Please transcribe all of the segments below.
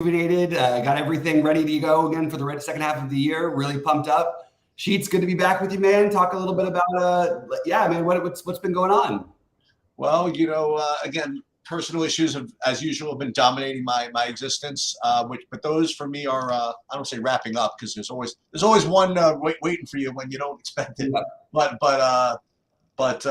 rejuvenated, got everything ready to go again for the second half of the year. Really pumped up. Sheets, good to be back with you, man. Talk a little bit about, yeah, man, what's been going on? Well, again, personal issues have, as usual, been dominating my existence. But those for me are I don't say wrapping up because there's always one waiting for you when you don't expect it. Yeah. But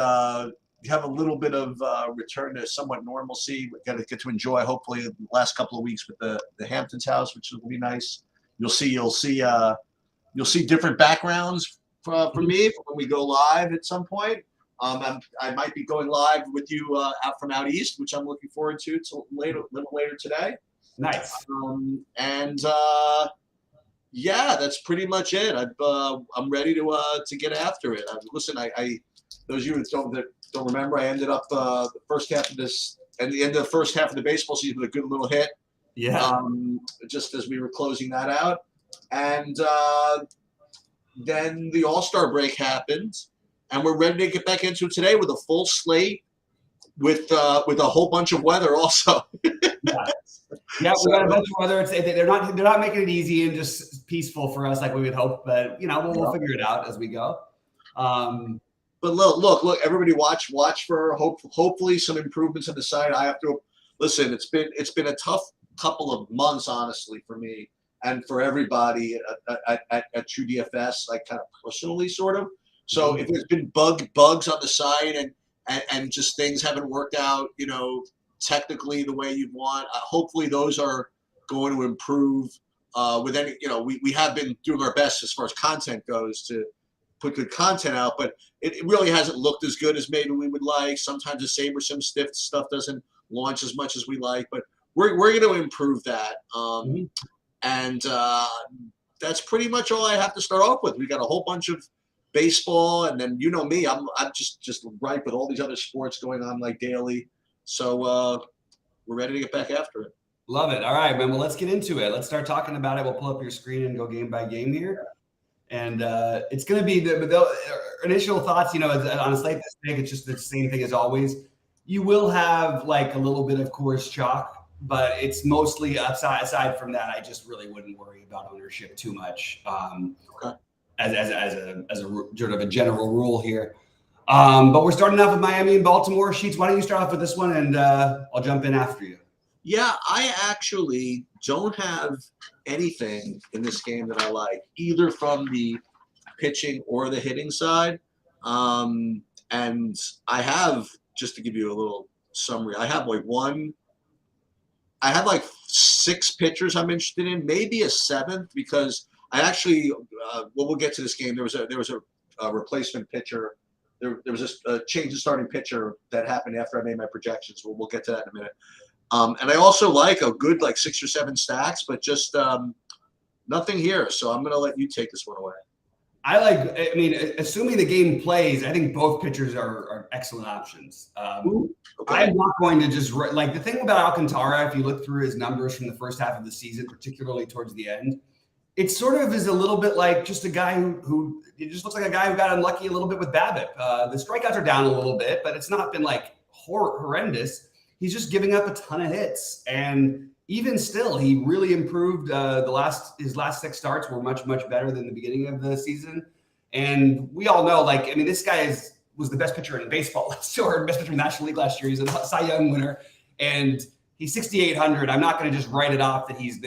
you have a little bit of return to somewhat normalcy. We got to get to enjoy hopefully the last couple of weeks with the Hamptons house, which will be nice. You'll see different backgrounds for me when we go live at some point. I might be going live with you out east, which I'm looking forward to. It's a little later today. Nice. And yeah, that's pretty much it. I'm ready to get after it. Listen, I those of you that don't remember, I ended up the first half of this and the end of the first half of the baseball season with a good little hit. Yeah. Just as we were closing that out, and then the All-Star break happened, and we're ready to get back into it today with a full slate, with a whole bunch of weather also. Yeah, we got a bunch of weather. They're not making it easy and just peaceful for us like we would hope, but we'll figure it out as we go. But look! Everybody, watch for hopefully some improvements in the site. I have to listen. It's been a tough couple of months, honestly, for me and for everybody at True DFS, like kind of personally, sort of. So if there's been bugs on the site and just things haven't worked out, technically the way you want, hopefully those are going to improve. With any, we have been doing our best as far as content goes to put good content out, but it really hasn't looked as good as maybe we would like. Sometimes the SaberSim stuff doesn't launch as much as we like, but we're going to improve that. And that's pretty much all I have to start off with. We got a whole bunch of baseball, and then me, I'm just ripe with all these other sports going on like daily. So we're ready to get back after it. Love it. All right, man. Well, let's get into it. Let's start talking about it. We'll pull up your screen and go game by game here. And it's going to be the initial thoughts, on a slate this big, it's just the same thing as always. You will have like a little bit of course chalk, but it's mostly aside from that, I just really wouldn't worry about ownership too much as a sort of a general rule here. But we're starting off with Miami and Baltimore. Sheets, why don't you start off with this one, and I'll jump in after you. Yeah, I actually don't have anything in this game that I like, either from the pitching or the hitting side. And I have, just to give you a little summary, I have like 6 pitchers I'm interested in, maybe a 7th, because I actually, we'll get to this game. There was a replacement pitcher. There was a change in starting pitcher that happened after I made my projections. We'll get to that in a minute. And I also like a good 6 or 7 stacks, but just nothing here. So I'm going to let you take this one away. Assuming the game plays, I think both pitchers are excellent options. Okay. I'm not going to just the thing about Alcantara, if you look through his numbers from the first half of the season, particularly towards the end, it sort of is a little bit like just a guy who it just looks like a guy who got unlucky a little bit with BABIP. The strikeouts are down a little bit, but it's not been horrendous. He's just giving up a ton of hits, and even still, he really improved. His last 6 starts were much better than the beginning of the season, and we all know, this guy was the best pitcher in baseball last year, or best pitcher in the National League last year. He's a Cy Young winner, and he's 6,800. I'm not going to just write it off that he's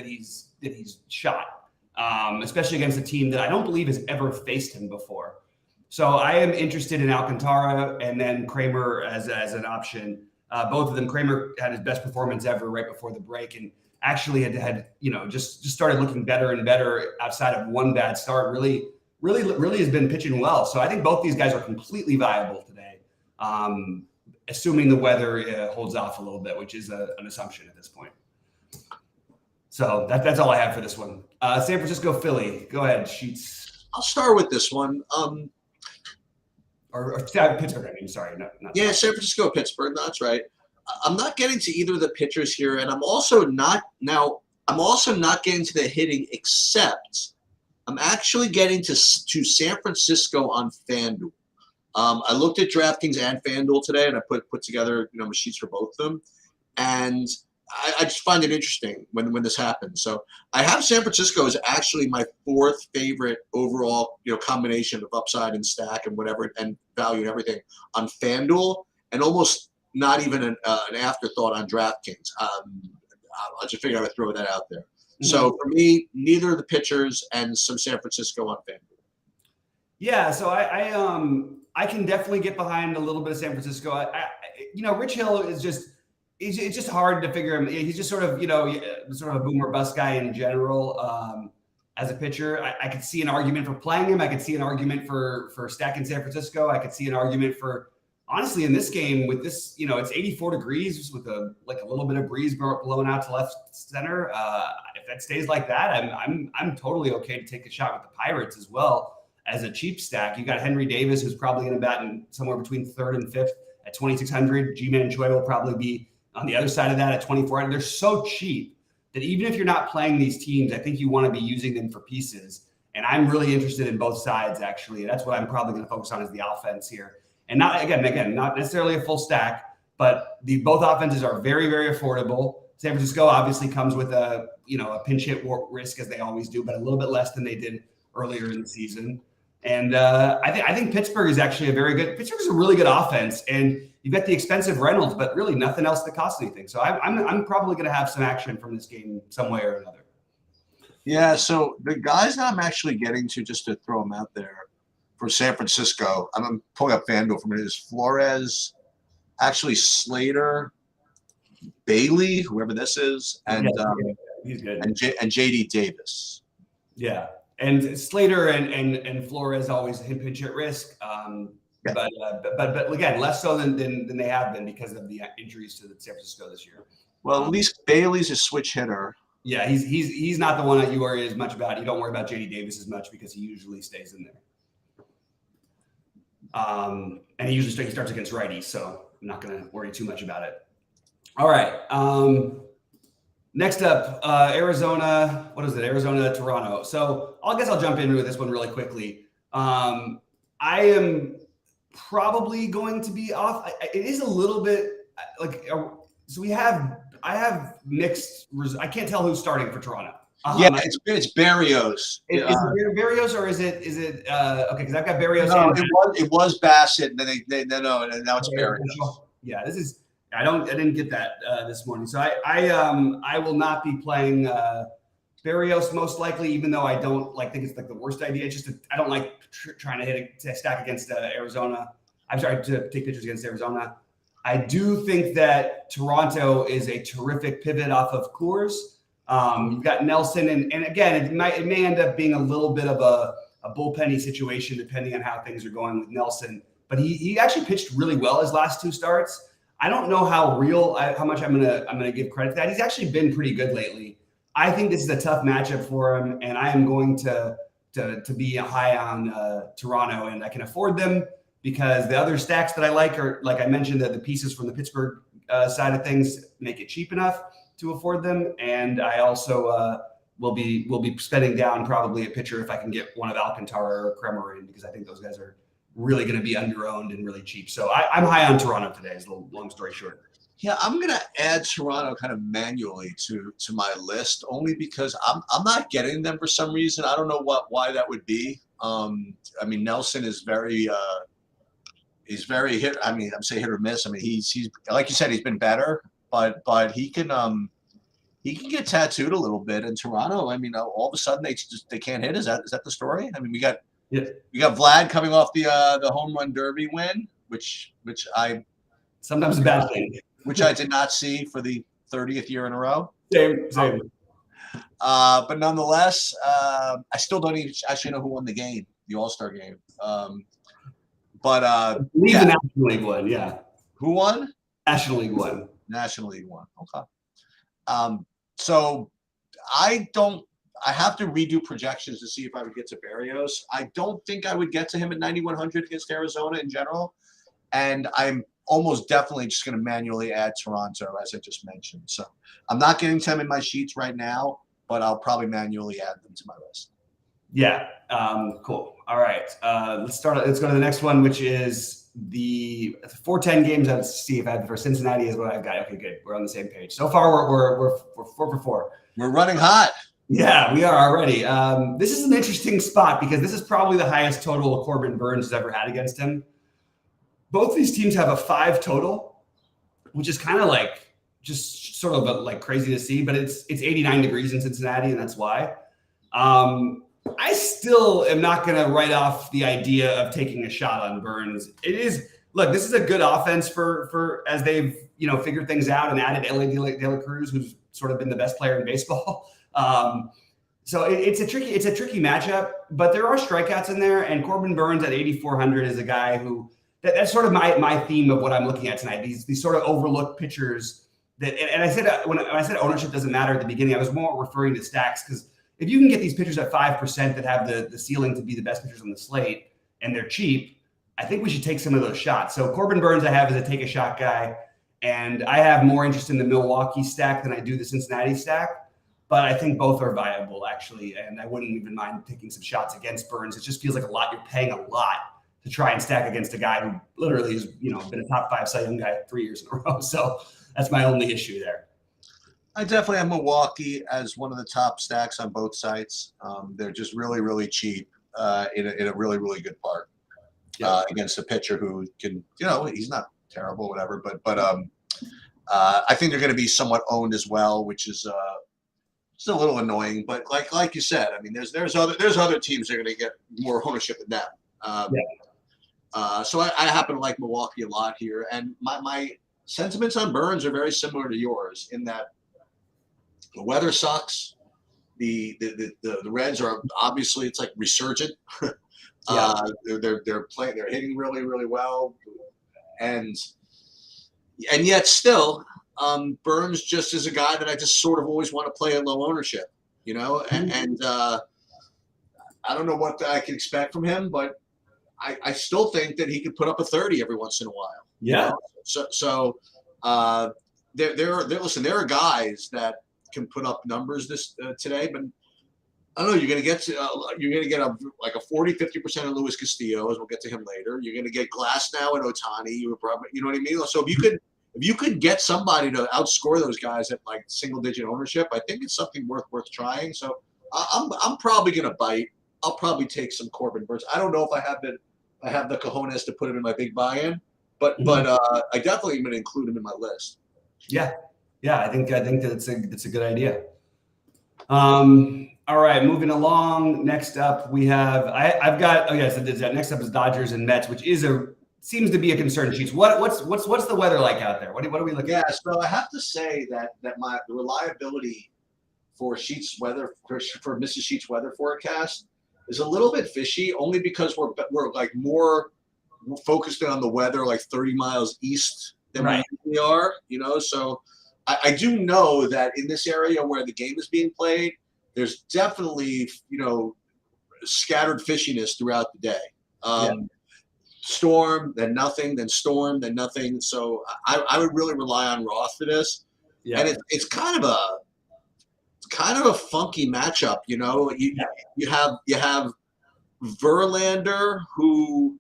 shot, especially against a team that I don't believe has ever faced him before. So I am interested in Alcantara and then Kramer as an option. Both of them. Kramer had his best performance ever right before the break, and actually had just started looking better and better outside of one bad start. Really has been pitching well. So I think both these guys are completely viable today, assuming the weather holds off a little bit, which is an assumption at this point. So that's all I have for this one. San Francisco, Philly. Go ahead, Sheets. I'll start with this one. Or Pittsburgh, I mean, sorry. Not yeah, San Francisco, Pittsburgh. No, that's right. I'm not getting to either of the pitchers here, and I'm also not getting to the hitting, except I'm actually getting to San Francisco on FanDuel. I looked at DraftKings and FanDuel today, and I put together my sheets for both of them, and I just find it interesting when this happens. So I have San Francisco as actually my fourth favorite overall, combination of upside and stack and whatever and value and everything on FanDuel, and almost not even an afterthought on DraftKings. I just figured I would throw that out there. Mm-hmm. So for me, neither of the pitchers and some San Francisco on FanDuel. Yeah, so I can definitely get behind a little bit of San Francisco. Rich Hill is just. It's just hard to figure him. He's just sort of, sort of a boomer bust guy in general. As a pitcher, I could see an argument for playing him. I could see an argument for stacking San Francisco. I could see an argument for, honestly, in this game with this, it's 84 degrees with a little bit of breeze blowing out to left center. If that stays like that, I'm totally okay to take a shot with the Pirates as well as a cheap stack. You got Henry Davis, who's probably going to bat in somewhere between third and fifth at 2,600. Ji-Man Choi will probably be on the other side of that at 2,400. They're so cheap that even if you're not playing these teams, I think you want to be using them for pieces. And I'm really interested in both sides, actually. And that's what I'm probably going to focus on is the offense here. And not necessarily a full stack, but both offenses are very, very affordable. San Francisco obviously comes with a pinch hit risk, as they always do, but a little bit less than they did earlier in the season. And I think Pittsburgh is actually Pittsburgh's a really good offense, and you've got the expensive Reynolds, but really nothing else that costs anything. So I'm probably going to have some action from this game some way or another. Yeah. So the guys that I'm actually getting to, just to throw them out there for San Francisco, I'm pulling up FanDuel for a minute. Is Flores, actually Slater, Bailey, whoever this is, and he's good, and JD Davis. Yeah. And Slater and Flores always pinch hit risk, but again, less so than they have been because of the injuries to San Francisco this year. Well, at least Bailey's a switch hitter. Yeah, he's not the one that you worry as much about. You don't worry about JD Davis as much because he usually stays in there. And he usually starts against righties, so I'm not going to worry too much about it. All right. Next up, Arizona. What is it? Arizona, Toronto. So I guess I'll jump into this one really quickly. I am probably going to be off. It is a little bit so I have mixed. I can't tell who's starting for Toronto. Yeah, it's Berrios. Is it Berrios or is it okay? Because I've got Berrios. No, it was Bassett, and then now it's Berrios. Yeah, this is. I didn't get that this morning, so I will not be playing Berrios most likely, even though I don't think it's the worst idea. It's just I don't like trying to hit a stack against Arizona. I'm sorry to take pitchers against Arizona. I do think that Toronto is a terrific pivot off of Coors. You've got Nelson, and again, it may end up being a little bit of a bullpenny situation depending on how things are going with Nelson. But he actually pitched really well his last two starts. I don't know how much I'm gonna give credit to that. He's actually been pretty good lately. I think this is a tough matchup for him, and I am going to be high on Toronto, and I can afford them because the other stacks that I like are, like I mentioned, the pieces from the Pittsburgh side of things make it cheap enough to afford them, and I also will be spending down probably a pitcher if I can get one of Alcantara or Kremer in, because I think those guys are really going to be under-owned and really cheap. So I'm high on Toronto today, is the long story short. Yeah, I'm going to add Toronto kind of manually to my list, only because I'm not getting them for some reason. I don't know why that would be. Nelson is he's very hit. I'm saying hit or miss. He's like you said, he's been better, but he can get tattooed a little bit in Toronto. All of a sudden they can't hit. Is that the story? We got Vlad coming off the home run derby win, which I sometimes a bad thing, which I did not see for the 30th year in a row. Same. But nonetheless, I still don't even actually know who won the game, the All-Star game. The National League won. Yeah. Who won? National League won. National League won. Okay. So I have to redo projections to see if I would get to Berrios. I don't think I would get to him at 9,100 against Arizona in general. And I'm almost definitely just going to manually add Toronto, as I just mentioned. So I'm not getting to him in my sheets right now, but I'll probably manually add them to my list. Yeah. Cool. All right. Let's start. Let's go to the next one, which is the 4-10 games. Let's see if I have for Cincinnati is what I've got. Okay, good. We're on the same page. So far, we're 4 for 4. We're running hot. Yeah, we are already. This is an interesting spot because this is probably the highest total Corbin Burnes has ever had against him. Both these teams have a 5 total, which is kind of like just sort of like crazy to see, but it's 89 degrees in Cincinnati, and that's why. I still am not going to write off the idea of taking a shot on Burnes. It is, look, this is a good offense for as they've figured things out and added Elly De La Cruz, who's sort of been the best player in baseball. So it's a tricky matchup, but there are strikeouts in there, and Corbin Burnes at 8,400 is a guy who that's sort of my theme of what I'm looking at tonight. These sort of overlooked pitchers that, and I said when I said ownership doesn't matter at the beginning, I was more referring to stacks because if you can get these pitchers at 5% that have the ceiling to be the best pitchers on the slate and they're cheap, I think we should take some of those shots. So Corbin Burnes I have as a take a shot guy, and I have more interest in the Milwaukee stack than I do the Cincinnati stack. But I think both are viable, actually, and I wouldn't even mind taking some shots against Burnes. It just feels like a lot. You're paying a lot to try and stack against a guy who literally has, been a top 5 Cy Young guy 3 years in a row. So that's my only issue there. I definitely have Milwaukee as one of the top stacks on both sites. They're just really, really cheap in a really, really good park against a pitcher who can, he's not terrible, whatever, but I think they're going to be somewhat owned as well, which is still a little annoying. But like you said, I mean, there's other teams that are going to get more ownership than them. So I happen to like Milwaukee a lot here, and my sentiments on Burnes are very similar to yours in that the weather sucks. The Reds are obviously, it's like resurgent. They're playing, they're hitting really, really well, and yet still, Burnes just is a guy that I just sort of always want to play at low ownership, and I don't know what I can expect from him, but I still think that he could put up a 30 every once in a while. Yeah. So there are guys that can put up numbers this today, but I don't know. You're going to get a 40-50% of Luis Castillo, as we'll get to him later. You're going to get Glasnow and Ohtani. You know what I mean? So if you could get somebody to outscore those guys at like single-digit ownership, I think it's something worth trying. So I'm probably going to bite. I'll probably take some Corbin Burnes. I don't know if I have the cojones to put him in my big buy-in, but I definitely am going to include him in my list. Yeah. I think that it's a good idea. All right, moving along. Next up, we have next up is Dodgers and Mets, which seems to be a concern. Sheets. What's the weather like out there? What are we looking at? Yeah, so I have to say that the reliability for Sheets weather for Mrs. Sheets weather forecast is a little bit fishy, only because we're like more focused on the weather like 30 miles east than we usually are, So I do know that in this area where the game is being played, there's definitely scattered fishiness throughout the day. Storm, then nothing, then storm, then nothing. So I would really rely on Roth for this. Yeah. And it's kind of a funky matchup, You have Verlander, who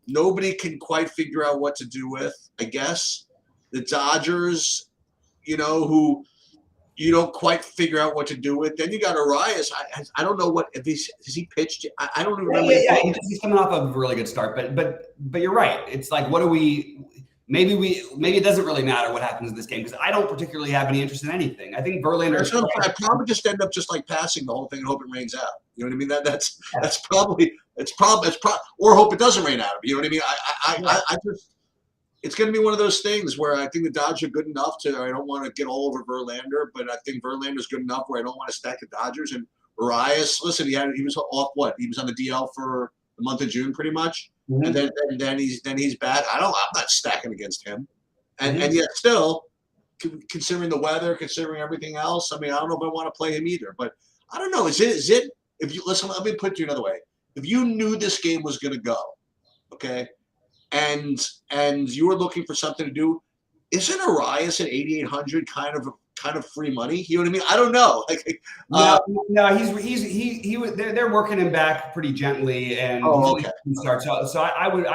nobody can quite figure out what to do with, I guess. The Dodgers, who you don't quite figure out what to do with. Then you got Arias. I don't know has he pitched? I don't remember. Yeah. He's coming off a really good start, but you're right. It's like, maybe it doesn't really matter what happens in this game because I don't particularly have any interest in anything. I think Verlander. I probably just end up just like passing the whole thing and hope it rains out. You know what I mean? That's probably or hope it doesn't rain out. You know what I mean? I just. It's going to be one of those things where I think the Dodgers are good enough I don't want to get all over Verlander, but I think Verlander's good enough where I don't want to stack the Dodgers. And Arias, listen, he was off what? He was on the DL for the month of June pretty much. Mm-hmm. And then he's back. I'm not stacking against him. And yet still, considering the weather, considering everything else, I mean, I don't know if I want to play him either. But I don't know. Is it if you listen, let me put it to you another way. If you knew this game was going to go, okay, and you were looking for something to do, isn't Arias at 8,800 kind kind of free money? You know what I mean? I don't know. No, they're working him back pretty gently, and okay. So I would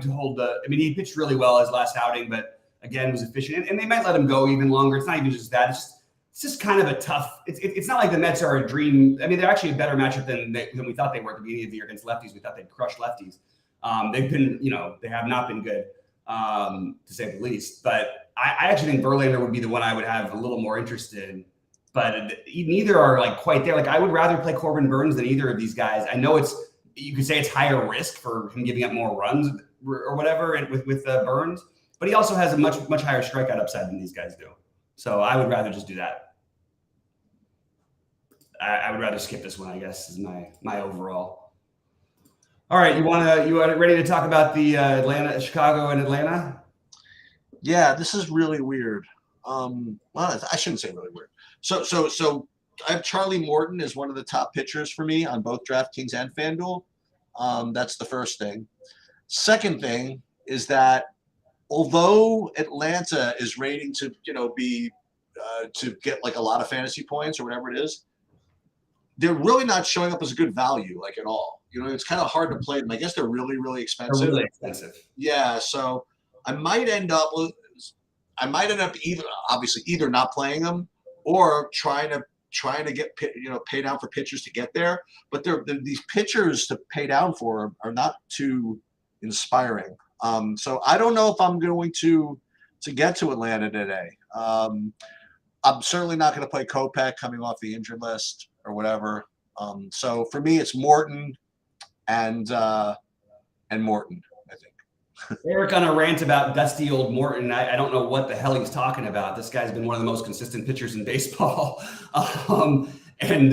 hold the. I mean, he pitched really well his last outing, but again was efficient, and they might let him go even longer. It's not even just that. It's just kind of a tough. It's not like the Mets are a dream. I mean, they're actually a better matchup than we thought they were at the beginning of the year against lefties. We thought they'd crush lefties. They've been, they have not been good, to say the least. But I actually think Verlander would be the one I would have a little more interest in. But neither are like quite there. Like I would rather play Corbin Burnes than either of these guys. I know you could say it's higher risk for him giving up more runs or whatever with Burnes, but he also has a much higher strikeout upside than these guys do. So I would rather just do that. I would rather skip this one, I guess, is my overall. All right, you ready to talk about the Chicago and Atlanta? Yeah, this is really weird. Well, I shouldn't say really weird. So I have Charlie Morton as one of the top pitchers for me on both DraftKings and FanDuel. That's the first thing. Second thing is that although Atlanta is rating to be to get like a lot of fantasy points or whatever it is, they're really not showing up as a good value, like at all. It's kind of hard to play them. I guess they're really, really expensive. They're really expensive. Yeah, so I might end up either not playing them or trying to get pay down for pitchers to get there. But these pitchers to pay down for are not too inspiring. So I don't know if I'm going to get to Atlanta today. I'm certainly not going to play Kopech coming off the injured list or whatever. So for me, it's Morton and Morton, I think. Eric on a rant about dusty old Morton. I don't know what the hell he's talking about. This guy's been one of the most consistent pitchers in baseball. And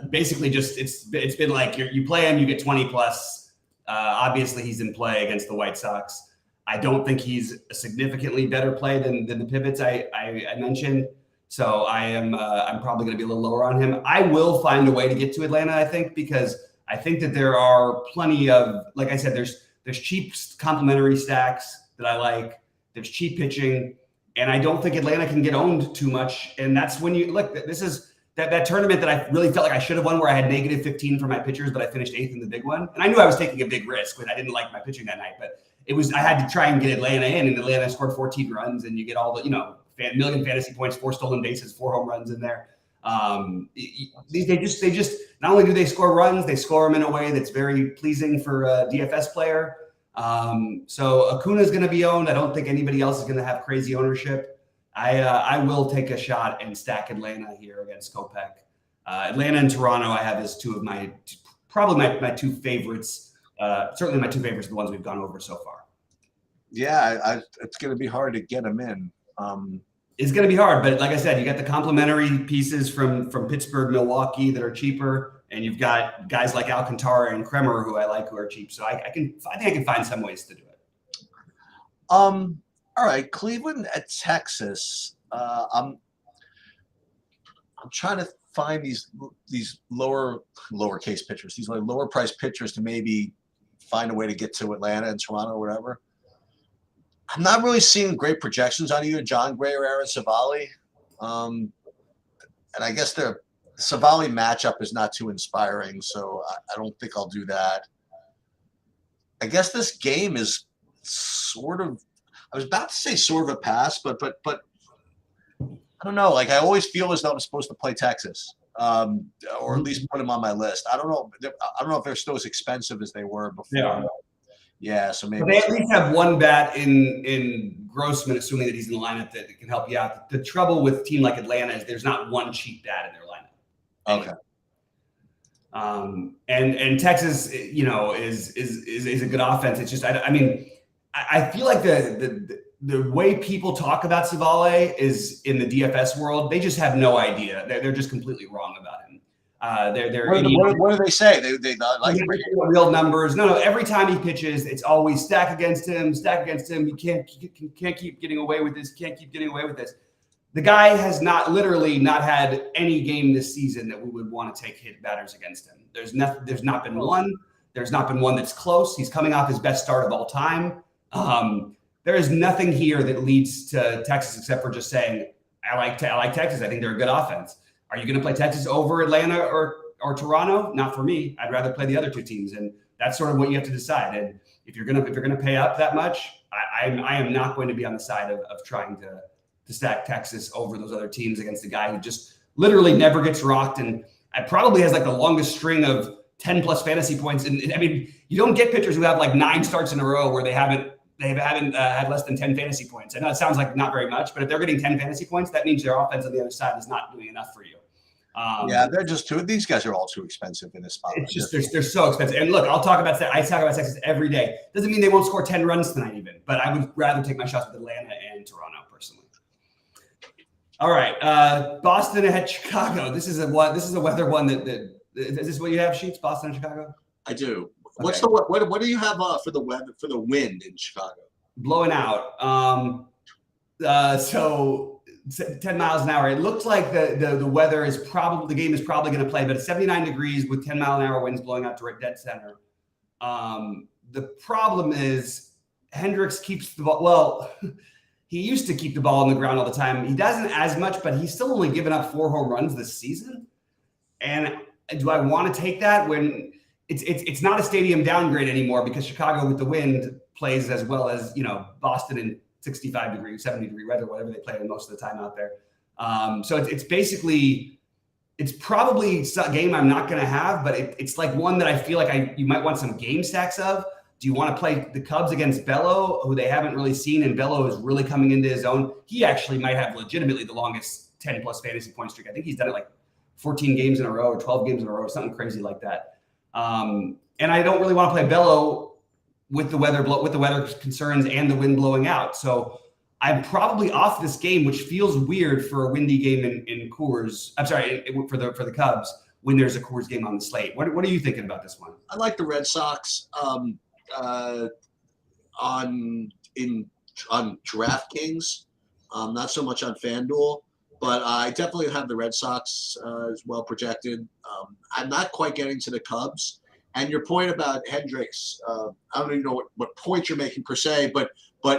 basically just it's been like you play him, you get 20 plus. Obviously, he's in play against the White Sox. I don't think he's a significantly better play than the pivots I mentioned. So I'm probably going to be a little lower on him. I will find a way to get to Atlanta, I think, because I think that there are plenty of, like I said, there's cheap complementary stacks that I like. There's cheap pitching, and I don't think Atlanta can get owned too much. And that's when you look. This is that tournament that I really felt like I should have won, where I had negative 15 for my pitchers, but I finished 8th in the big one. And I knew I was taking a big risk, but I didn't like my pitching that night. But I had to try and get Atlanta in, and Atlanta scored 14 runs, and you get all the million fantasy points, 4 stolen bases, 4 home runs in there. They just not only do they score runs, they score them in a way that's very pleasing for a DFS player. So Acuna is going to be owned. I don't think anybody else is going to have crazy ownership. I will take a shot and stack Atlanta here against Kopech. Atlanta and Toronto I have as two of my two favorites. Certainly my two favorites are the ones we've gone over so far. Yeah, it's going to be hard to get them in. It's going to be hard, but like I said, you got the complementary pieces from Pittsburgh, Milwaukee that are cheaper, and you've got guys like Alcantara and Kremer who I like who are cheap. So I think I can find some ways to do it. All right, Cleveland at Texas. I'm trying to find these lowercase pitchers, these like lower price pitchers to maybe find a way to get to Atlanta and Toronto or whatever. I'm not really seeing great projections on either John Gray or Aaron Savali. And I guess the Savali matchup is not too inspiring, so I don't think I'll do that. I guess this game is sort of, I was about to say sort of a pass, but I don't know. Like I always feel as though I'm supposed to play Texas, or at least put them on my list. I don't know if they're still as expensive as they were before. Yeah. Yeah, so maybe but they at least have one bat in Grossman, assuming that he's in the lineup that can help you out. The trouble with a team like Atlanta is there's not one cheap bat in their lineup. Okay. And Texas, is a good offense. It's just I feel like the way people talk about Savale is in the DFS world. They just have no idea. They're just completely wrong about him. What do they say? They like real numbers. No. Every time he pitches, it's always stack against him. He can't keep getting away with this. The guy has literally not had any game this season that we would want to take hit batters against him. There's not been one. There's not been one that's close. He's coming off his best start of all time. There is nothing here that leads to Texas except for just saying, I like Texas. I think they're a good offense. Are you going to play Texas over Atlanta or Toronto? Not for me. I'd rather play the other two teams, and that's sort of what you have to decide. And if you're gonna pay up that much, I am not going to be on the side of trying to stack Texas over those other teams against a guy who just literally never gets rocked, and probably has like the longest string of 10 plus fantasy points. And I mean, you don't get pitchers who have like 9 starts in a row where they haven't had less than 10 fantasy points. I know it sounds like not very much, but if they're getting 10 fantasy points, that means their offense on the other side is not doing enough for you. Yeah, they're just too. These guys are all too expensive in this spot. It's just they're so expensive. And look, I talk about Texas every day. Doesn't mean they won't score 10 runs tonight, even. But I would rather take my shots with Atlanta and Toronto personally. All right, Boston at Chicago. This is a weather one that is this what you have, Sheets? Boston and Chicago. I do. Okay. What's the what do you have for the weather for the wind in Chicago? Blowing out. So 10 miles an hour. It looks like the weather is the game is probably going to play, but it's 79 degrees with 10 mile an hour winds blowing out to dead center. The problem is Hendricks keeps the ball. Well, he used to keep the ball on the ground all the time. He doesn't as much, but he's still only given up 4 home runs this season. And do I want to take that when it's not a stadium downgrade anymore, because Chicago with the wind plays as well as, Boston in 65 degree, 70 degree weather, whatever they play most of the time out there. So it's probably a game I'm not going to have, but it's like one that I feel like you might want some game stacks of. Do you want to play the Cubs against Bello, who they haven't really seen, and Bello is really coming into his own? He actually might have legitimately the longest 10 plus fantasy point streak. I think he's done it like 14 games in a row or 12 games in a row or something crazy like that. And I don't really want to play Bello with the weather concerns and the wind blowing out. So I'm probably off this game, which feels weird for a windy game in Coors. I'm sorry, for the Cubs when there's a Coors game on the slate. What are you thinking about this one? I like the Red Sox on DraftKings, not so much on FanDuel, but I definitely have the Red Sox as well projected. I'm not quite getting to the Cubs. And your point about Hendricks, I don't even know what point you're making per se, but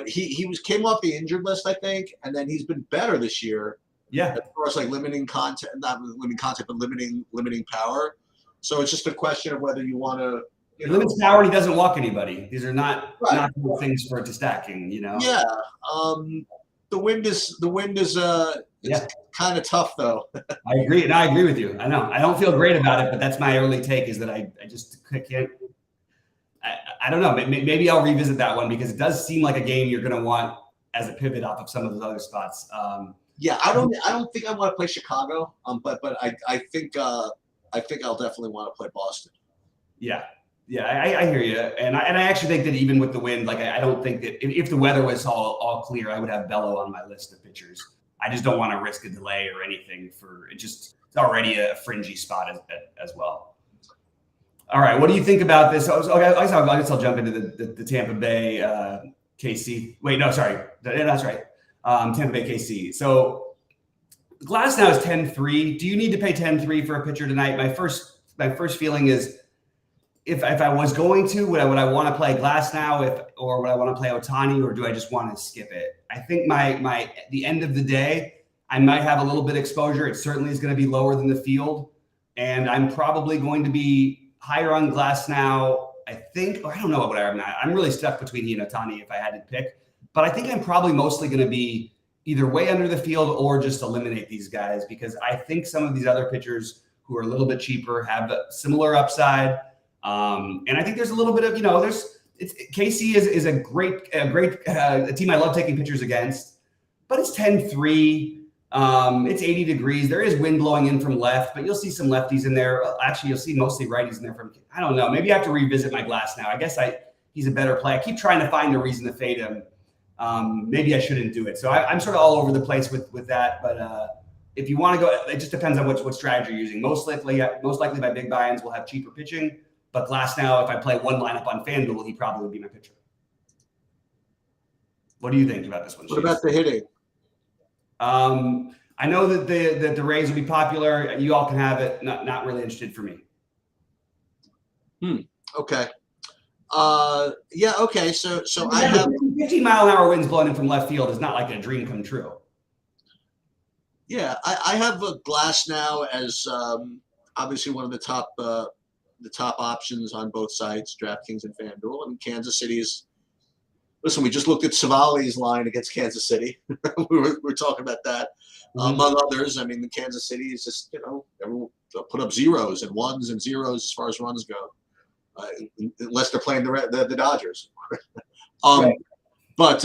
he came off the injured list, I think, and then he's been better this year. Yeah, as far as like limiting content, not limiting content, but limiting power. So it's just a question of whether you want to. He limits power and he doesn't walk anybody. These are not good things for stacking, Yeah. The wind is kind of tough though. I agree. And I agree with you. I know. I don't feel great about it, but that's my early take, is that I just can't. I don't know. Maybe I'll revisit that one, because it does seem like a game you're going to want as a pivot off of some of those other spots. Yeah, I don't think I want to play Chicago. But I think I'll definitely want to play Boston. Yeah. Yeah, I hear you, and I actually think that even with the wind, like I don't think that if the weather was all clear, I would have Bello on my list of pitchers. I just don't want to risk a delay or anything it's already a fringy spot as well. All right, what do you think about this? Okay, I guess I'll jump into the Tampa Bay KC. Wait, no, sorry, that's right, Tampa Bay KC. So Glass now is 10-3. Do you need to pay 10-3 for a pitcher tonight? My first feeling is, if I was going to, would I want to play Glass now, or would I want to play Ohtani, or do I just want to skip it? I think the end of the day, I might have a little bit of exposure. It certainly is going to be lower than the field, and I'm probably going to be higher on Glass now. I think, or I don't know what I'm really stuck between he and Ohtani if I had to pick, but I think I'm probably mostly going to be either way under the field or just eliminate these guys, because I think some of these other pitchers who are a little bit cheaper have a similar upside. And I think there's a little bit of, KC is a great team I love taking pitchers against, but it's 10-3. It's 80 degrees. There is wind blowing in from left, but you'll see some lefties in there. Actually, you'll see mostly righties in there I don't know. Maybe I have to revisit my Glass now. I guess he's a better play. I keep trying to find a reason to fade him. Maybe I shouldn't do it. So I'm sort of all over the place with that, but, if you want to go, it just depends on what strategy you're using. Most likely my big buy-ins will have cheaper pitching. But Glass now, if I play one lineup on FanDuel, he probably would be my pitcher. What do you think about this one? What about the hitting? I know that the Rays will be popular. You all can have it. Not really interested for me. Okay. Yeah. Okay. So I have 15 mile an hour winds blowing in from left field is not like a dream come true. Yeah, I have a Glass now as obviously one of the top options on both sides, DraftKings and FanDuel. And Kansas City is. Listen, we just looked at Savali's line against Kansas City. we were talking about that. Among others, I mean, the Kansas City is just, everyone put up zeros and ones and zeros as far as runs go, unless they're playing the Dodgers. Right. But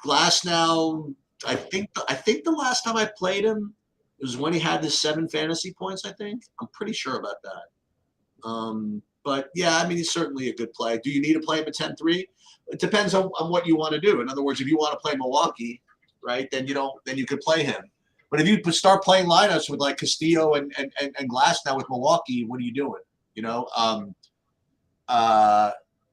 Glass now, I think the last time I played him was when he had his 7 fantasy points, I think. I'm pretty sure about that. But yeah, I mean, he's certainly a good play. Do you need to play him at 10-3? It depends on what you want to do. In other words, if you want to play Milwaukee, right, then you could play him. But if you start playing lineups with like Castillo and Glass now with Milwaukee, what are you doing?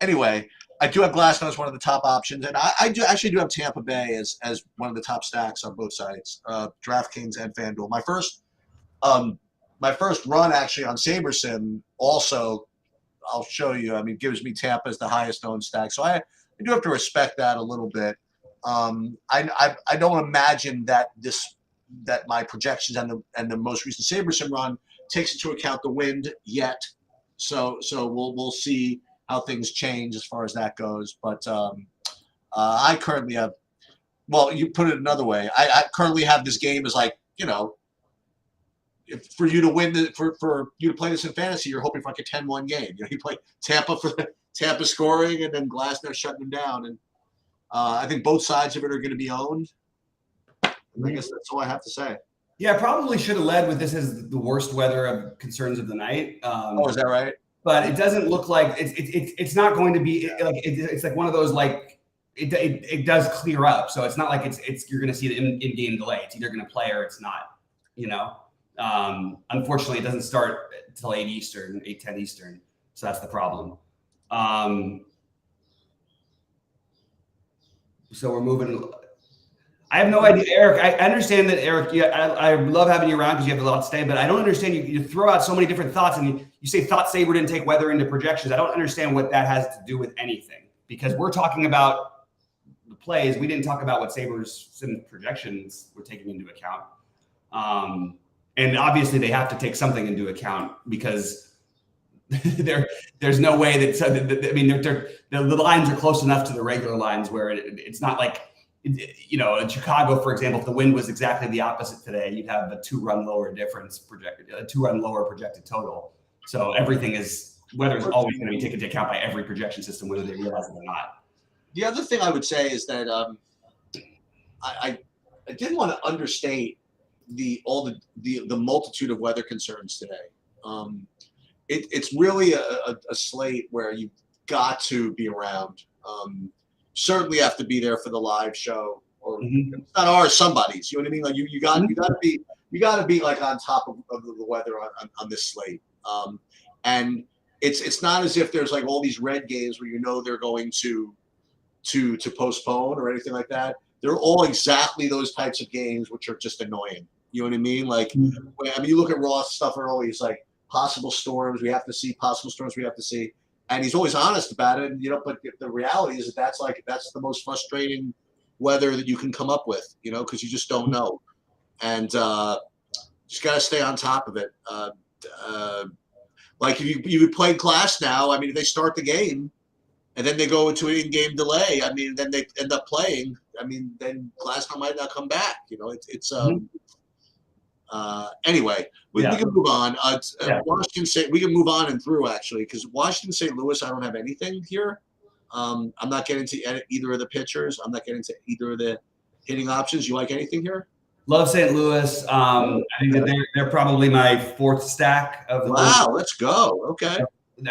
Anyway, I do have Glass now as one of the top options, and I actually do have Tampa Bay as one of the top stacks on both sides, DraftKings and FanDuel. My first run actually on SaberSim also, I'll show you. I mean, gives me Tampa as the highest owned stack, so I do have to respect that a little bit. I don't imagine that my projections and the most recent SaberSim run takes into account the wind yet. So we'll see how things change as far as that goes. But I currently have, well, you put it another way. I currently have this game as like, for you to win for you to play this in fantasy, you're hoping for like a 10-1 game. You play Tampa for Tampa scoring and then Glasnow shutting them down. And I think both sides of it are going to be owned. And I guess that's all I have to say. Yeah, probably should have led with this as the worst weather of concerns of the night. Is that right? But it doesn't look like it's not going to be like it's like one of those like it does clear up. So it's not like it's you're going to see the in-game delay. It's either going to play or it's not. Unfortunately, it doesn't start until 8 Eastern, 8:10 Eastern. So that's the problem. So we're moving. I have no idea, Eric. I understand that, Eric. Yeah, I love having you around because you have a lot to say. But I don't understand. You throw out so many different thoughts, and you say thought Saber didn't take weather into projections. I don't understand what that has to do with anything because we're talking about the plays. We didn't talk about what Saber's sim projections were taking into account. And obviously, they have to take something into account because there's no way that. I mean, the lines are close enough to the regular lines where it's not like. In Chicago, for example, if the wind was exactly the opposite today, you'd have a 2-run lower difference projected, a 2-run lower projected total. So weather is always going to be taken into account by every projection system, whether they realize it or not. The other thing I would say is that I didn't want to understate the multitude of weather concerns today. It's really a slate where you've got to be around. Certainly have to be there for the live show, or it's not ours, somebody's. You know what I mean? Like you got to be like on top of the weather on this slate. And it's not as if there's like all these red games where they're going to postpone or anything like that. They're all exactly those types of games which are just annoying. You know what I mean? Like you look at Ross stuff early. He's like possible storms we have to see. And he's always honest about it, but the reality is that's the most frustrating weather that you can come up with, because you just don't know. And just got to stay on top of it. Like if you played Glass now, I mean, if they start the game and then they go into an in-game delay, I mean, then they end up playing. I mean, then Glasnow might not come back. Anyway, we can move on. Washington State, we can move on and through actually, because Washington St. Louis, I don't have anything here. I'm not getting to either of the pitchers. I'm not getting to either of the hitting options. You like anything here? Love St. Louis. I think that they're probably my fourth stack of the. Wow, let's go. Okay.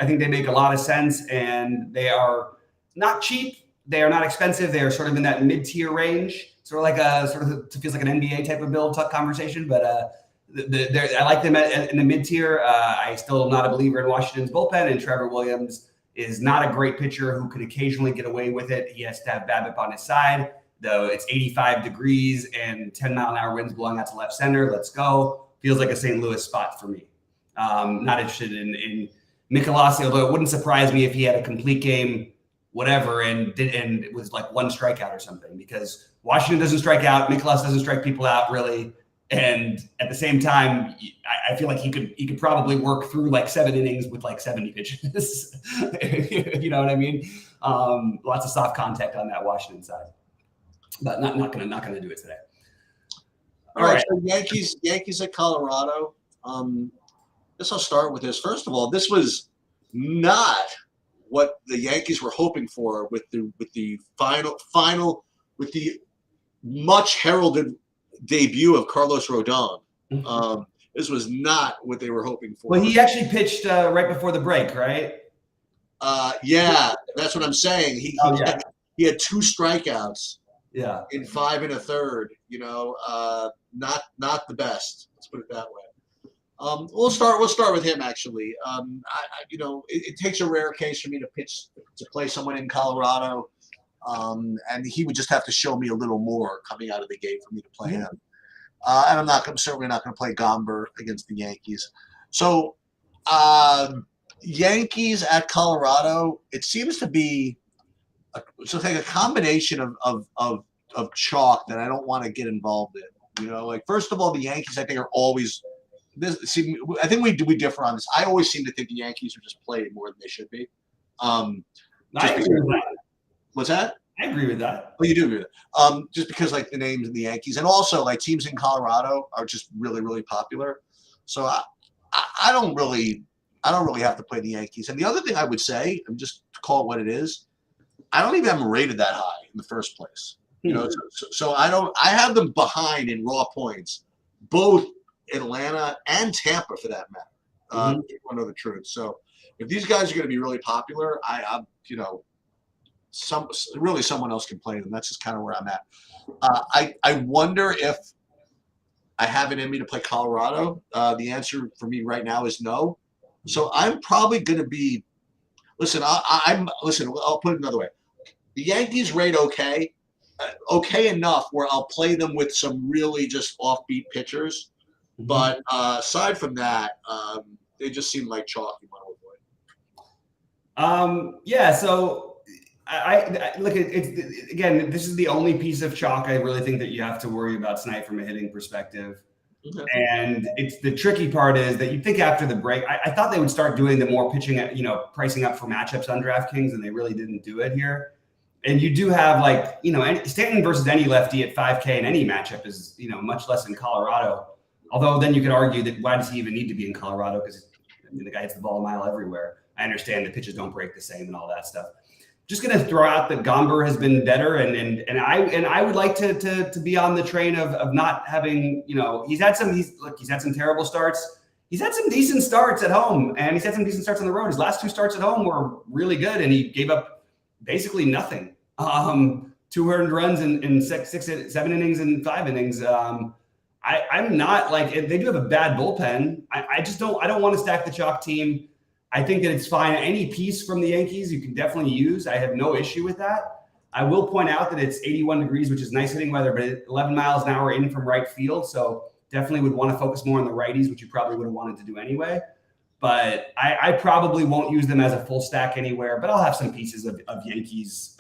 I think they make a lot of sense, and they are not cheap. They are not expensive. They are sort of in that mid-tier range. Sort of feels like an NBA type of build conversation, but I like them in the mid tier. I still am not a believer in Washington's bullpen, and Trevor Williams is not a great pitcher who could occasionally get away with it. He has to have BABIP on his side, though it's 85 degrees and 10-mile-an-hour winds blowing out to left center. Let's go. Feels like a St. Louis spot for me. Not interested in Michelossi, although it wouldn't surprise me if he had a complete game whatever, and it was like one strikeout or something, because Washington doesn't strike out, Mikolas doesn't strike people out really, and at the same time, I feel like he could probably work through like 7 innings with like 70 pitches. You know what I mean? Lots of soft contact on that Washington side, but not gonna do it today. All right. So Yankees at Colorado. Guess I'll start with this. First of all, this was not what the Yankees were hoping for with the final with the much heralded debut of Carlos Rodon. This was not what they were hoping for. Well, he actually pitched right before the break, right? Yeah, that's what I'm saying. He had 2 strikeouts. Yeah. In 5 1/3. You know, not the best. Let's put it that way. We'll start with him actually. It takes a rare case for me to play someone in Colorado, and he would just have to show me a little more coming out of the gate for me to play him. And I'm certainly not going to play Gomber against the Yankees. So, Yankees at Colorado. It seems to be a combination of chalk that I don't want to get involved in. You know, like first of all, the Yankees I think are always. I think we differ on this. I always seem to think the Yankees are just played more than they should be. I agree with that. What's that? I agree with that. Oh, you do agree with that. Just because like the names of the Yankees, and also like teams in Colorado are just really, really popular. So I don't really have to play the Yankees. And the other thing I would say, and just to call it what it is, I don't even have them rated that high in the first place. You know, so I have them behind in raw points, both Atlanta and Tampa for that matter. If you want to know the truth. So if these guys are going to be really popular, I'm someone else can play them. That's just kind of where I'm at. I wonder if I have it in me to play Colorado. The answer for me right now is no. So I'm probably going to be. Listen, I'll put it another way. The Yankees rate okay enough where I'll play them with some really just offbeat pitchers. But aside from that, they just seem like chalk you want to avoid. Yeah. So I look at it again. This is the only piece of chalk I really think that you have to worry about tonight from a hitting perspective. Okay. And it's the tricky part is that you think after the break, I thought they would start doing the more pitching, pricing up for matchups on DraftKings, and they really didn't do it here. And you do have Stanton versus any lefty at 5K in any matchup is, much less in Colorado. Although then you could argue that why does he even need to be in Colorado? Because the guy hits the ball a mile everywhere. I understand the pitches don't break the same and all that stuff. Just going to throw out that Gomber has been better, and I would like to be on the train of not having, he's had some terrible starts. He's had some decent starts at home, and he's had some decent starts on the road. His last 2 starts at home were really good, and he gave up basically nothing. 200 runs in 7 innings and 5 innings. I'm not like, they do have a bad bullpen. I don't want to stack the chalk team. I think that it's fine. Any piece from the Yankees you can definitely use. I have no issue with that. I will point out that it's 81 degrees, which is nice hitting weather, but 11 miles an hour in from right field. So definitely would want to focus more on the righties, which you probably would have wanted to do anyway. But I probably won't use them as a full stack anywhere, but I'll have some pieces of Yankees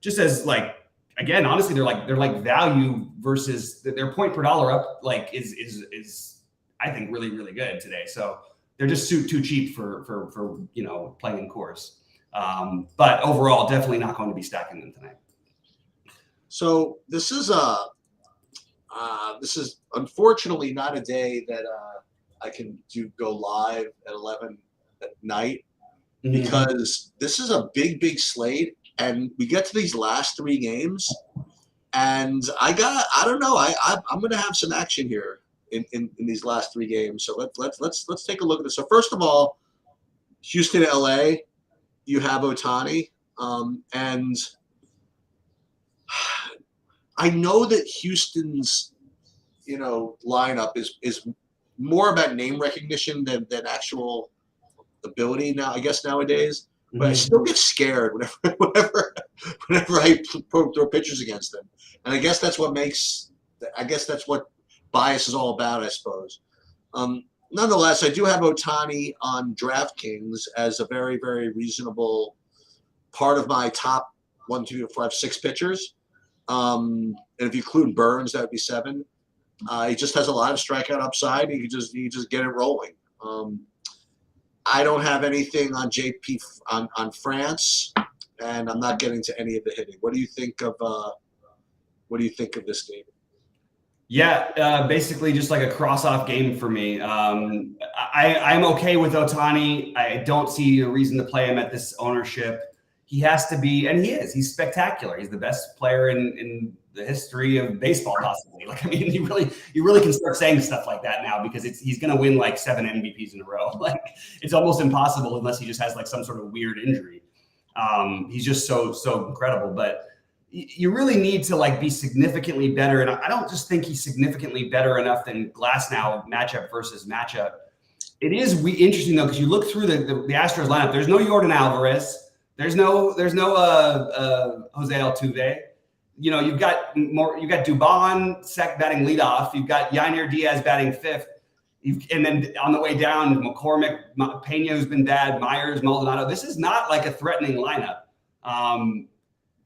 just as like, again, honestly, they're like value versus their point per dollar up is I think really, really good today. So they're just too cheap for playing in course. But overall, definitely not going to be stacking them tonight. So this is unfortunately not a day that I can go live at 11 at night because this is a big slate. And we get to these last 3 games, and I don't know. I'm going to have some action here in these last 3 games. So let's take a look at this. So first of all, Houston, LA, you have Ohtani, and I know that Houston's lineup is more about name recognition than actual ability now. I guess nowadays. But I still get scared whenever I throw pitchers against them, and I guess that's what bias is all about, I suppose. Nonetheless, I do have Ohtani on DraftKings as a very, very reasonable part of my top 1, 2, 5, 6 pitchers. And if you include Burns, that would be 7. He just has a lot of strikeout upside. He just get it rolling. I don't have anything on JP on France, and I'm not getting to any of the hitting. What do you think of this game? Yeah, basically just like a cross-off game for me. I'm okay with Ohtani. I don't see a reason to play him at this ownership. He has to be, and he is. He's spectacular. He's the best player in the history of baseball, possibly. Like, I mean, you really can start saying stuff like that now because he's going to win like 7 MVPs in a row. Like, it's almost impossible unless he just has like some sort of weird injury. He's just so incredible. But you really need to like be significantly better, and I don't just think he's significantly better enough than Glasnow matchup versus matchup. It is interesting though because you look through the Astros lineup. There's no Yordan Alvarez. There's no Jose Altuve. You know, you've got Dubon batting leadoff. You've got Yainer Diaz batting 5th. And then on the way down, McCormick, Pena, who's been bad, Myers, Maldonado. This is not like a threatening lineup.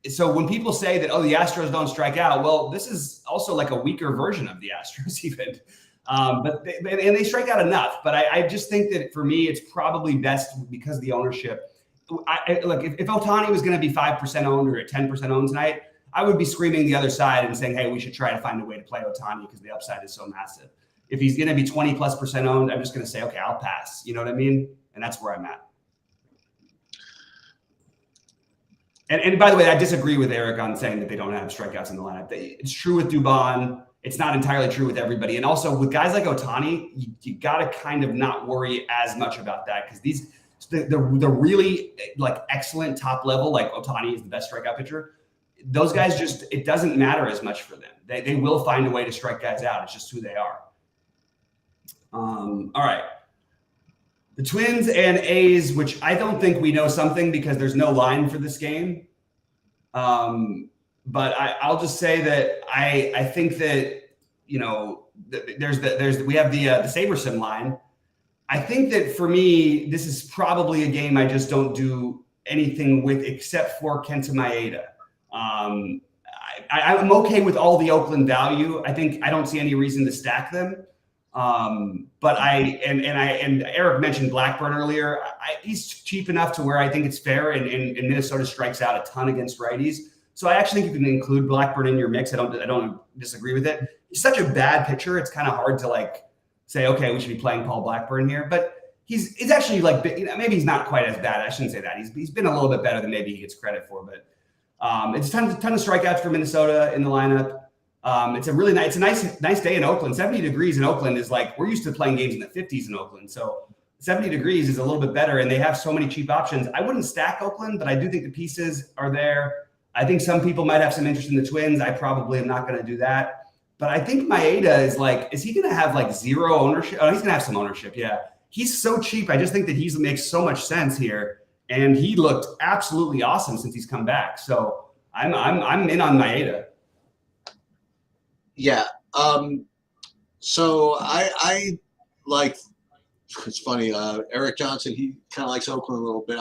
So when people say that, the Astros don't strike out, well, this is also like a weaker version of the Astros even. But they strike out enough. But I just think that for me, it's probably best because of the ownership. Look, if Ohtani was going to be 5% owned or 10% owned tonight, I would be screaming the other side and saying, hey, we should try to find a way to play Ohtani because the upside is so massive. If he's going to be 20+% owned, I'm just going to say, okay, I'll pass. You know what I mean? And that's where I'm at. And by the way, I disagree with Eric on saying that they don't have strikeouts in the lineup. It's true with Dubon. It's not entirely true with everybody. And also with guys like Ohtani, you got to kind of not worry as much about that because the really like excellent top level, like Ohtani is the best strikeout pitcher. Those guys it doesn't matter as much for them. They will find a way to strike guys out. It's just who they are. All right. The Twins and A's, which I don't think we know something because there's no line for this game. But I'll just say that I think that, you know, we have the SaberSim line. I think that for me, this is probably a game I just don't do anything with except for Kenta Maeda. I'm okay with all the Oakland value. I don't see any reason to stack them. But Eric mentioned Blackburn earlier. He's cheap enough to where I think it's fair, and Minnesota strikes out a ton against righties. So I actually think you can include Blackburn in your mix. I don't disagree with it. He's such a bad pitcher. It's kind of hard to like say, okay, we should be playing Paul Blackburn here. But he's actually like, you know, maybe he's not quite as bad. I shouldn't say that. He's been a little bit better than maybe he gets credit for. But it's a ton of strikeouts for Minnesota in the lineup. It's a nice day in Oakland. 70 degrees in Oakland is like, we're used to playing games in the 50s in Oakland. So 70 degrees is a little bit better, and they have so many cheap options. I wouldn't stack Oakland, but I do think the pieces are there. I think some people might have some interest in the Twins. I probably am not going to do that. But I think Maeda is he going to have like zero ownership? Oh, he's going to have some ownership. Yeah. He's so cheap. I just think that he makes so much sense here. And he looked absolutely awesome since he's come back. So I'm in on Maeda. Yeah. So I like, it's funny. Eric Johnson, he kind of likes Oakland a little bit.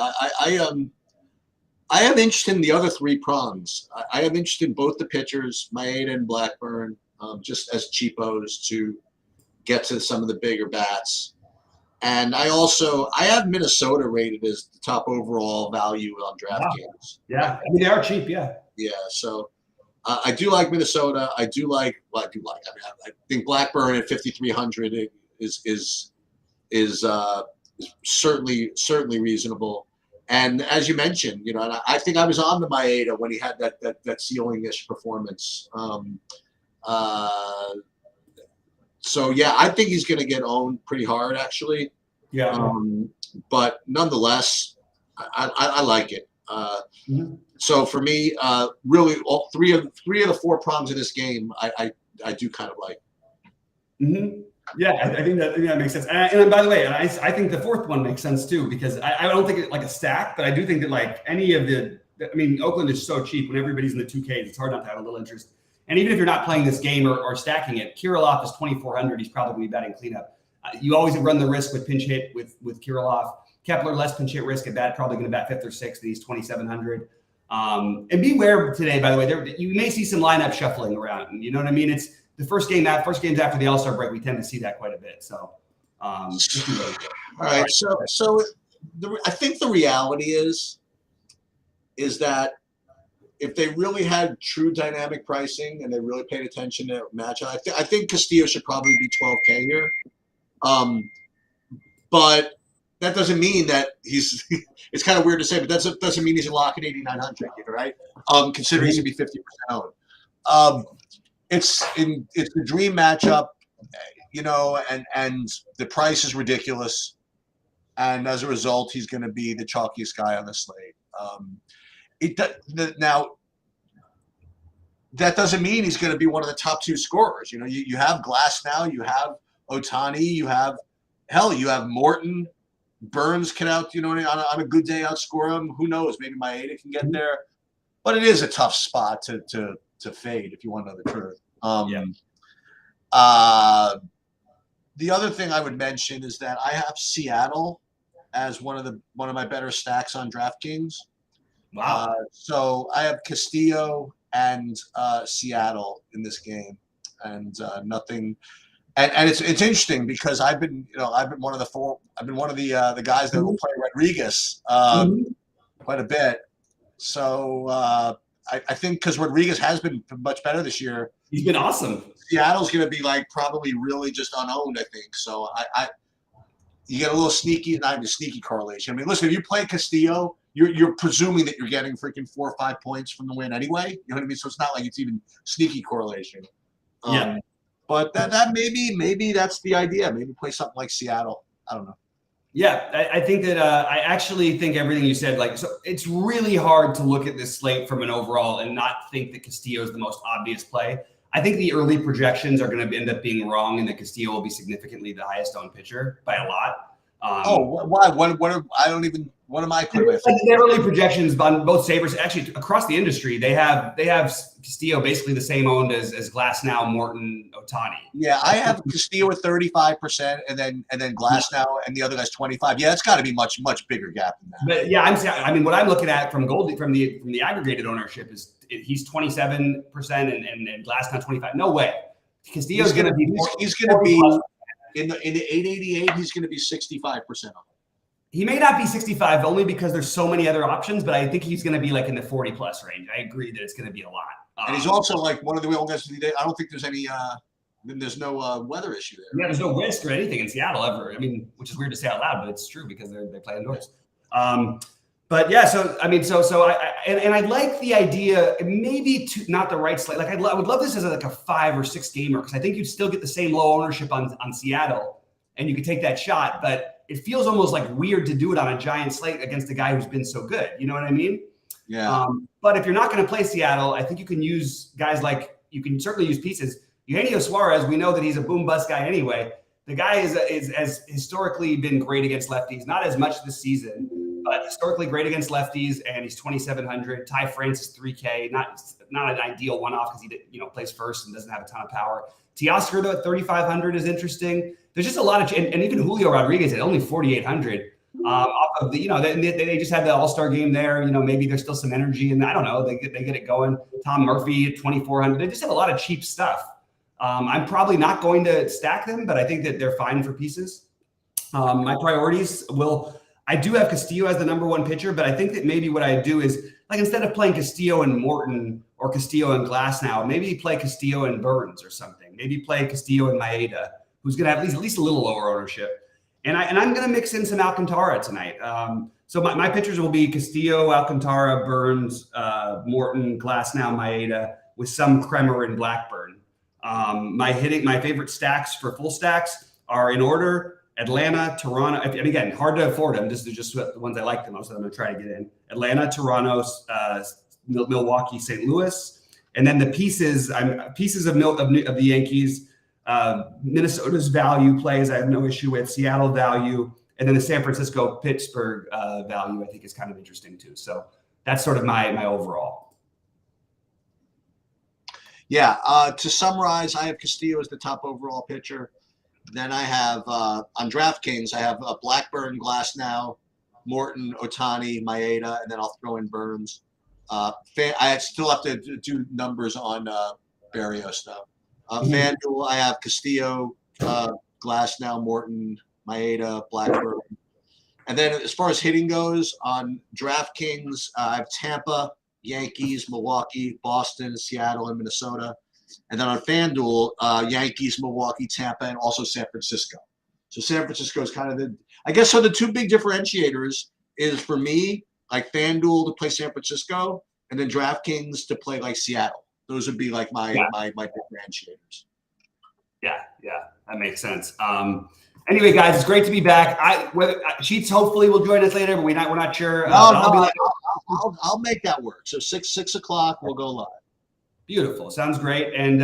I have interest in the other 3 prongs. I have interest in both the pitchers, Maeda and Blackburn, just as cheapos to get to some of the bigger bats. And I have Minnesota rated as the top overall value on DraftKings. Yeah, I mean, they are cheap. Yeah. Yeah. So I do like Minnesota. I think Blackburn at 5,300 is certainly reasonable. And as you mentioned, you know, and I think I was on the Maeda when he had that ceiling-ish performance. So yeah, I think he's going to get owned pretty hard, actually. Yeah. But nonetheless, I like it. So for me, really, all three of the 4 prongs of this game, I do kind of like. Mm-hmm. Yeah, I think that makes sense. And by the way, I think the 4th one makes sense too, because I don't think it's like a stack, but I do think that like any of Oakland is so cheap when everybody's in the 2Ks, it's hard not to have a little interest. And even if you're not playing this game or stacking it, Kirilloff is 2,400. He's probably going to be batting cleanup. You always run the risk with pinch hit with Kirilloff. Kepler, less pinch hit risk at bat, probably going to bat 5th or 6th. He's 2,700. And beware today, by the way, you may see some lineup shuffling around. You know what I mean? It's the first games after the All-Star break. We tend to see that quite a bit. So, all right. So I think the reality is that if they really had true dynamic pricing and they really paid attention to matchup, I think Castillo should probably be 12K here. But that doesn't mean that he's – it's kind of weird to say, but that doesn't mean he's a lock at 8,900, right? Considering he's going to be 50% owned. It's the dream matchup, you know, and the price is ridiculous. And as a result, he's going to be the chalkiest guy on the slate. Now, that doesn't mean he's going to be one of the top 2 scorers. You know, you have Glass now, you have Ohtani, you have Morton. Burns can on a good day outscore him. Who knows? Maybe Maeda can get there. But it is a tough spot to fade if you want to know the truth. The other thing I would mention is that I have Seattle as one of my better stacks on DraftKings. Wow. So I have Castillo and Seattle in this game, and nothing. And it's interesting because I've been one of the guys that will play Rodriguez quite a bit. So I think because Rodriguez has been much better this year, he's been awesome. Seattle's going to be probably really just unowned, I think. So you get a little sneaky, not even sneaky correlation. I mean, listen, if you play Castillo, you're presuming that you're getting freaking 4 or 5 points from the win anyway. You know what I mean? So it's not like it's even sneaky correlation. But that maybe that's the idea. Maybe play something like Seattle. I don't know. Yeah, I think that I actually think everything you said, so it's really hard to look at this slate from an overall and not think that Castillo is the most obvious play. I think the early projections are going to end up being wrong and that Castillo will be significantly the highest owned pitcher by a lot. Why? What am I putting with? The early projections on both Sabres, actually across the industry, they have Castillo basically the same owned as Glasnow, Morton, Ohtani. Yeah, I have Castillo at 35%, and then Glasnow and the other guy's 25%. Yeah, it's got to be much bigger gap than that. But yeah, I mean, what I'm looking at from the aggregated ownership is he's 27% and Glasnow 25%. No way, Castillo's going to be. He's going to be in the 888. He's going to be 65% owned. He may not be 65 only because there's so many other options, but I think he's going to be in the 40 plus range. I agree that it's going to be a lot. And he's also one of the old guys today. I don't think there's any. There's no weather issue there. Yeah, there's no risk or anything in Seattle ever. I mean, which is weird to say out loud, but it's true because they play indoors. But yeah, so I mean, I like the idea. Maybe not the right slate. I would love this as a 5 or 6 gamer because I think you'd still get the same low ownership on Seattle, and you could take that shot, but. It feels almost weird to do it on a giant slate against a guy who's been so good. You know what I mean? Yeah. But if you're not going to play Seattle, I think you can use guys you can certainly use pieces. Eugenio Suarez, we know that he's a boom bust guy anyway. The guy has historically been great against lefties, not as much this season, but historically great against lefties, and he's 2,700. Ty France is 3K, not an ideal one-off because he plays first and doesn't have a ton of power. Teoscar at 3,500 is interesting. There's just a lot of, and even Julio Rodriguez at only 4,800. Off of the, they just had the All-Star game there. Maybe there's still some energy, and I don't know. They get it going. Tom Murphy at 2,400. They just have a lot of cheap stuff. I'm probably not going to stack them, but I think that they're fine for pieces. My priorities I do have Castillo as the number 1 pitcher, but I think that maybe what I do is instead of playing Castillo and Morton or Castillo and Glasnow, maybe play Castillo and Burns or something. Maybe play Castillo and Maeda, who's going to have at least a little lower ownership. And I'm going to mix in some Alcantara tonight. So my pitchers will be Castillo, Alcantara, Burns, Morton, Glasnow, Maeda, with some Kremer and Blackburn. My favorite stacks for full stacks are in order: Atlanta, Toronto, and again, hard to afford them. This is just the ones I like the most that I'm going to try to get in. Atlanta, Toronto, Milwaukee, St. Louis. And then the pieces of the Yankees, Minnesota's value plays I have no issue with, Seattle value, and then the San Francisco Pittsburgh value I think is kind of interesting too. So that's sort of my overall. Yeah. To summarize, I have Castillo as the top overall pitcher. Then I have on DraftKings, I have Blackburn, Glasnow, Morton, Otani, Maeda, and then I'll throw in Burns. I still have to do numbers on Barrios though. FanDuel, I have Castillo, Glasnow, Morton, Maeda, Blackburn. And then as far as hitting goes, on DraftKings, I have Tampa, Yankees, Milwaukee, Boston, Seattle, and Minnesota. And then on FanDuel, Yankees, Milwaukee, Tampa, and also San Francisco. So San Francisco is kind of the two big differentiators is for me, like FanDuel to play San Francisco, and then DraftKings to play like Seattle. Those would be like my differentiators. Yeah, that makes sense. Anyway, guys, it's great to be back. Sheets hopefully will join us later, but we're not sure. I'll make that work. So 6 o'clock, we'll go live. Beautiful. Sounds great. And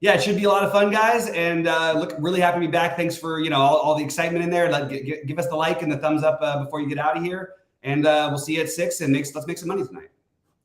it should be a lot of fun, guys. And look, really happy to be back. Thanks for all the excitement in there. Give us the like and the thumbs up before you get out of here. And we'll see you at 6 and let's make some money tonight.